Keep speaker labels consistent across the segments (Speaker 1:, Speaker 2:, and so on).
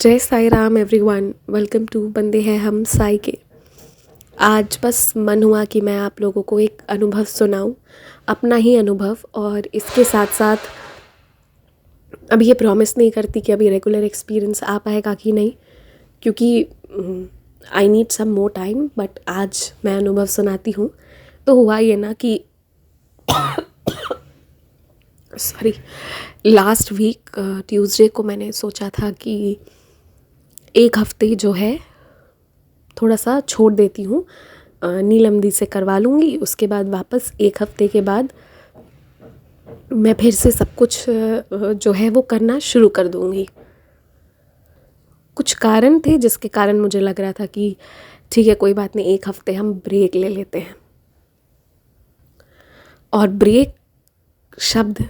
Speaker 1: जय Sai Ram everyone, welcome to बंदे हैं हम साई के। आज बस मन हुआ कि मैं आप लोगों को एक अनुभव सुनाऊं, अपना ही अनुभव। और इसके साथ साथ अब ये प्रॉमिस नहीं करती कि अभी रेगुलर एक्सपीरियंस आ पाएगा कि नहीं, क्योंकि I need some more time. But आज मैं अनुभव सुनाती हूँ। तो हुआ ये ना कि सॉरी, लास्ट वीक ट्यूसडे को मैंने सोचा था कि एक हफ्ते जो है थोड़ा सा छोड़ देती हूँ, नीलम दी से करवा लूँगी। उसके बाद वापस एक हफ्ते के बाद मैं फिर से सब कुछ जो है वो करना शुरू कर दूँगी। कुछ कारण थे जिसके कारण मुझे लग रहा था कि ठीक है, कोई बात नहीं, एक हफ्ते हम ब्रेक ले लेते हैं। और ब्रेक शब्द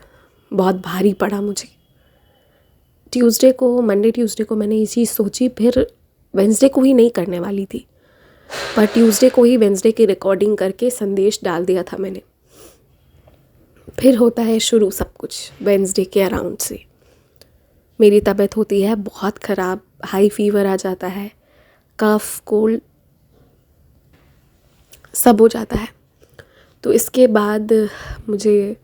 Speaker 1: बहुत भारी पड़ा मुझे। मंडे ट्यूसडे को मैंने ये चीज़ सोची, फिर वेंसडे को ही नहीं करने वाली थी, पर ट्यूसडे को ही वेंसडे की रिकॉर्डिंग करके संदेश डाल दिया था मैंने। फिर होता है शुरू सब कुछ वेंसडे के अराउंड से। मेरी तबीयत होती है बहुत ख़राब, हाई फीवर आ जाता है, कफ कोल्ड सब हो जाता है। तो इसके बाद मुझे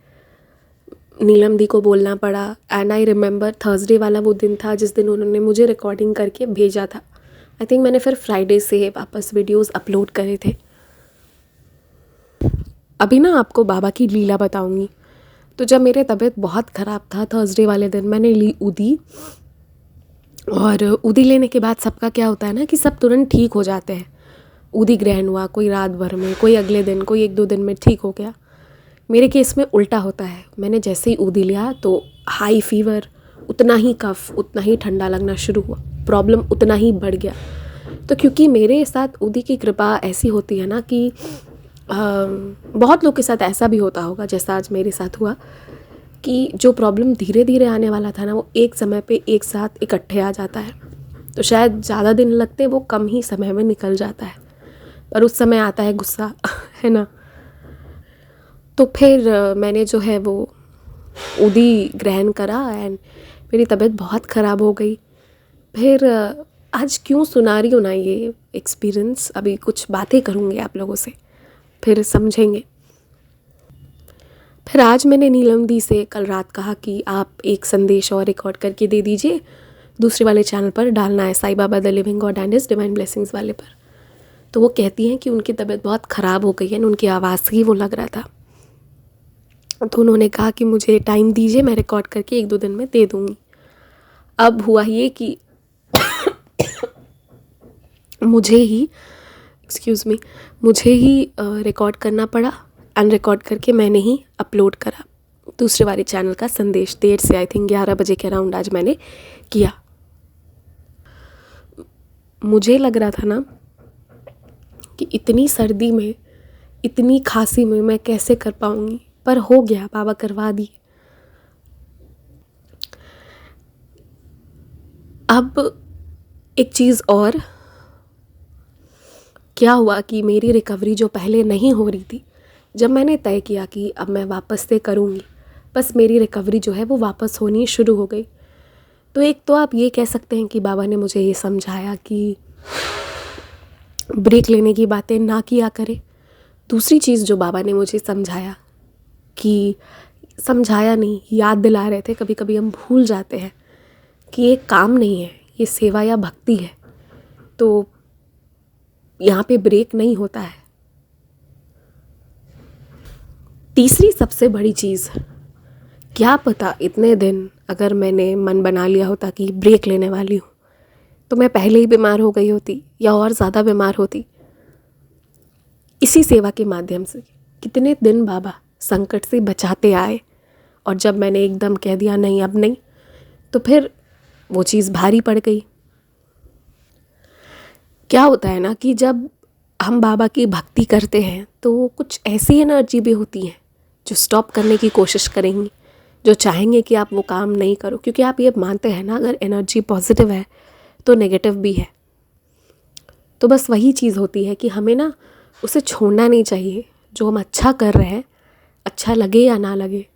Speaker 1: नीलम दी को बोलना पड़ा। एंड आई रिमेंबर थर्सडे वाला वो दिन था जिस दिन उन्होंने मुझे रिकॉर्डिंग करके भेजा था। आई थिंक मैंने फिर फ्राइडे से वापस वीडियोस अपलोड करे थे। अभी ना आपको बाबा की लीला बताऊंगी। तो जब मेरे तबीयत बहुत ख़राब था, थर्सडे वाले दिन मैंने ली उदी। और उदी लेने के बाद सबका क्या होता है ना कि सब तुरंत ठीक हो जाते हैं। उदी ग्रहण हुआ, कोई रात भर में, कोई अगले दिन, कोई एक दो दिन में ठीक हो गया। मेरे केस में उल्टा होता है। मैंने जैसे ही उदी लिया तो हाई फीवर, उतना ही कफ, उतना ही ठंडा लगना शुरू हुआ, प्रॉब्लम उतना ही बढ़ गया। तो क्योंकि मेरे साथ उदी की कृपा ऐसी होती है ना कि बहुत लोग के साथ ऐसा भी होता होगा जैसा आज मेरे साथ हुआ, कि जो प्रॉब्लम धीरे धीरे आने वाला था ना, वो एक समय पे एक साथ इकट्ठे आ जाता है। तो शायद ज़्यादा दिन लगते, वो कम ही समय में निकल जाता है, पर उस समय आता है गुस्सा है ना। तो फिर मैंने जो है वो उदी ग्रहण करा एंड मेरी तबीयत बहुत ख़राब हो गई। फिर आज क्यों सुना रही हूँ ना ये एक्सपीरियंस, अभी कुछ बातें करूँगी आप लोगों से, फिर समझेंगे। फिर आज मैंने नीलम दी से कल रात कहा कि आप एक संदेश और रिकॉर्ड करके दे दीजिए, दूसरे वाले चैनल पर डालना है, Sai Baba the living God and his divine blessings वाले पर। तो वो कहती हैं कि उनकी तबीयत बहुत ख़राब हो गई है, उनकी आवाज़ से ही वो लग रहा था। तो उन्होंने कहा कि मुझे टाइम दीजिए, मैं रिकॉर्ड करके एक दो दिन में दे दूँगी। अब हुआ ये कि मुझे ही रिकॉर्ड करना पड़ा। अनरिकॉर्ड करके मैंने ही अपलोड करा दूसरे वाले चैनल का संदेश। देर से, आई थिंक 11 बजे के अराउंड आज मैंने किया। मुझे लग रहा था ना कि इतनी सर्दी में, इतनी खांसी में मैं कैसे कर पाऊँगी, पर हो गया, बाबा करवा दी। अब एक चीज़ और, क्या हुआ कि मेरी रिकवरी जो पहले नहीं हो रही थी, जब मैंने तय किया कि अब मैं वापस से करूँगी, बस मेरी रिकवरी जो है वो वापस होनी शुरू हो गई। तो एक तो आप ये कह सकते हैं कि बाबा ने मुझे ये समझाया कि ब्रेक लेने की बातें ना किया करें। दूसरी चीज़ जो बाबा ने मुझे समझाया, कि समझाया नहीं, याद दिला रहे थे, कभी कभी हम भूल जाते हैं कि ये काम नहीं है, ये सेवा या भक्ति है, तो यहाँ पे ब्रेक नहीं होता है। तीसरी सबसे बड़ी चीज़, क्या पता इतने दिन अगर मैंने मन बना लिया होता कि ब्रेक लेने वाली हूँ, तो मैं पहले ही बीमार हो गई होती या और ज़्यादा बीमार होती। इसी सेवा के माध्यम से कितने दिन बाबा संकट से बचाते आए, और जब मैंने एकदम कह दिया नहीं अब नहीं, तो फिर वो चीज़ भारी पड़ गई। क्या होता है ना कि जब हम बाबा की भक्ति करते हैं तो कुछ ऐसी एनर्जी भी होती है जो स्टॉप करने की कोशिश करेंगी, जो चाहेंगे कि आप वो काम नहीं करो, क्योंकि आप ये मानते हैं ना, अगर एनर्जी पॉजिटिव है तो नेगेटिव भी है। तो बस वही चीज़ होती है कि हमें ना उसे छोड़ना नहीं चाहिए। जो हम अच्छा कर रहे हैं, अच्छा लगे या ना लगे,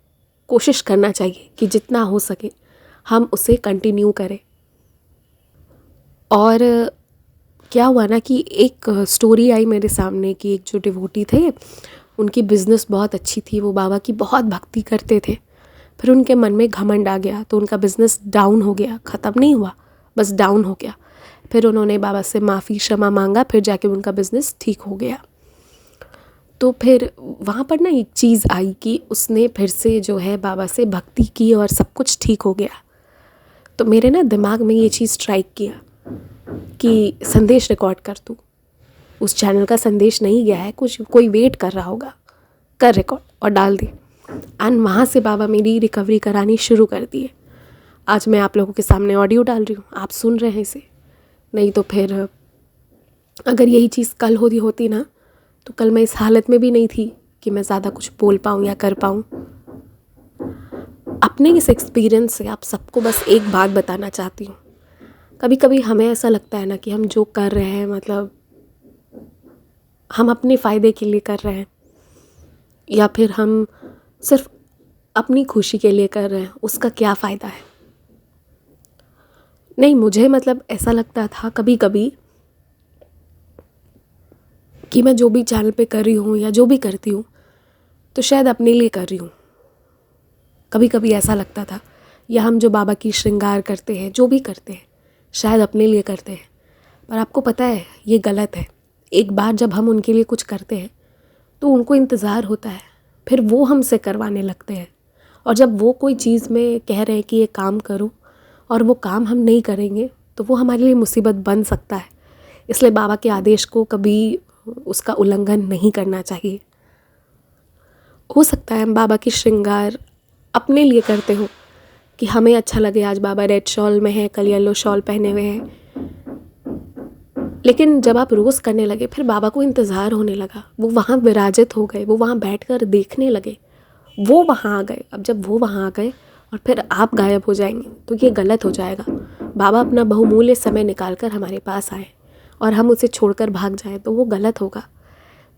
Speaker 1: कोशिश करना चाहिए कि जितना हो सके हम उसे कंटिन्यू करें। और क्या हुआ ना कि एक स्टोरी आई मेरे सामने कि एक जो डिवोटी थे, उनकी बिज़नेस बहुत अच्छी थी, वो बाबा की बहुत भक्ति करते थे। फिर उनके मन में घमंड आ गया तो उनका बिज़नेस डाउन हो गया, ख़त्म नहीं हुआ, बस डाउन हो गया। फिर उन्होंने बाबा से माफ़ी क्षमा मांगा, फिर जाके उनका बिज़नेस ठीक हो गया। तो फिर वहाँ पर ना एक चीज़ आई कि उसने फिर से जो है बाबा से भक्ति की और सब कुछ ठीक हो गया। तो मेरे ना दिमाग में ये चीज़ स्ट्राइक किया कि संदेश रिकॉर्ड कर दूँ। उस चैनल का संदेश नहीं गया है, कुछ कोई वेट कर रहा होगा, कर रिकॉर्ड और डाल दे। एंड वहाँ से बाबा मेरी रिकवरी करानी शुरू कर दिए। आज मैं आप लोगों के सामने ऑडियो डाल रही हूँ, आप सुन रहे हैं इसे। नहीं तो फिर अगर यही चीज़ कल होती ना, तो कल मैं इस हालत में भी नहीं थी कि मैं ज़्यादा कुछ बोल पाऊँ या कर पाऊँ। अपने इस एक्सपीरियंस से आप सबको बस एक बात बताना चाहती हूँ। कभी कभी हमें ऐसा लगता है ना कि हम जो कर रहे हैं मतलब हम अपने फ़ायदे के लिए कर रहे हैं, या फिर हम सिर्फ अपनी खुशी के लिए कर रहे हैं, उसका क्या फ़ायदा है। नहीं, मुझे मतलब ऐसा लगता था कभी कभी कि मैं जो भी चैनल पे कर रही हूँ या जो भी करती हूँ तो शायद अपने लिए कर रही हूँ। कभी कभी ऐसा लगता था, या हम जो बाबा की श्रृंगार करते हैं, जो भी करते हैं, शायद अपने लिए करते हैं। पर आपको पता है ये गलत है। एक बार जब हम उनके लिए कुछ करते हैं तो उनको इंतज़ार होता है, फिर वो हमसे करवाने लगते हैं। और जब वो कोई चीज़ में कह रहे हैं कि ये काम करो और वो काम हम नहीं करेंगे तो वो हमारे लिए मुसीबत बन सकता है। इसलिए बाबा के आदेश को कभी उसका उल्लंघन नहीं करना चाहिए। हो सकता है हम बाबा की श्रृंगार अपने लिए करते हो कि हमें अच्छा लगे, आज बाबा रेड शॉल में है, कल येलो शॉल पहने हुए हैं। लेकिन जब आप रोज़ करने लगे फिर बाबा को इंतज़ार होने लगा, वो वहाँ विराजित हो गए, वो वहाँ बैठकर देखने लगे, वो वहाँ आ गए। अब जब वो वहाँ आ गए और फिर आप गायब हो जाएंगे तो ये गलत हो जाएगा। बाबा अपना बहुमूल्य समय निकाल कर हमारे पास आए और हम उसे छोड़कर भाग जाएं तो वो गलत होगा।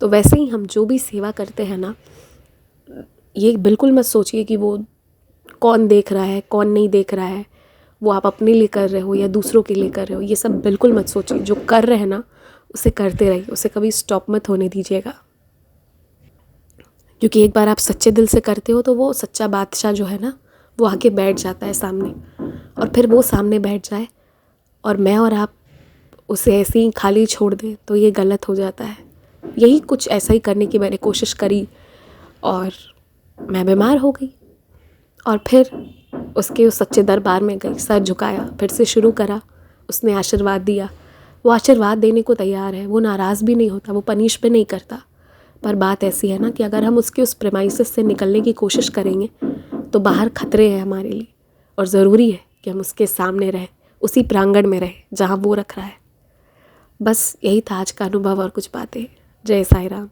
Speaker 1: तो वैसे ही हम जो भी सेवा करते हैं ना, ये बिल्कुल मत सोचिए कि वो कौन देख रहा है कौन नहीं देख रहा है, वो आप अपने लिए कर रहे हो या दूसरों के लिए कर रहे हो, ये सब बिल्कुल मत सोचिए। जो कर रहे हैं ना उसे करते रहिए, उसे कभी स्टॉप मत होने दीजिएगा। क्योंकि एक बार आप सच्चे दिल से करते हो तो वो सच्चा बादशाह जो है ना वो आके बैठ जाता है सामने। और फिर वो सामने बैठ जाए और मैं और आप उसे ऐसे ही खाली छोड़ दें तो ये गलत हो जाता है। यही कुछ ऐसा ही करने की मैंने कोशिश करी और मैं बीमार हो गई। और फिर उसके उस सच्चे दरबार में गई, सर झुकाया, फिर से शुरू करा। उसने आशीर्वाद दिया, वो आशीर्वाद देने को तैयार है, वो नाराज़ भी नहीं होता, वो पनिश भी नहीं करता। पर बात ऐसी है ना कि अगर हम उसके उस प्रेमाइसिस से निकलने की कोशिश करेंगे तो बाहर खतरे हैं हमारे लिए, और ज़रूरी है कि हम उसके सामने रहें, उसी प्रांगण में रहें जहाँ वो रख रहा है। बस यही था आज का अनुभव और कुछ बातें। जय साई राम।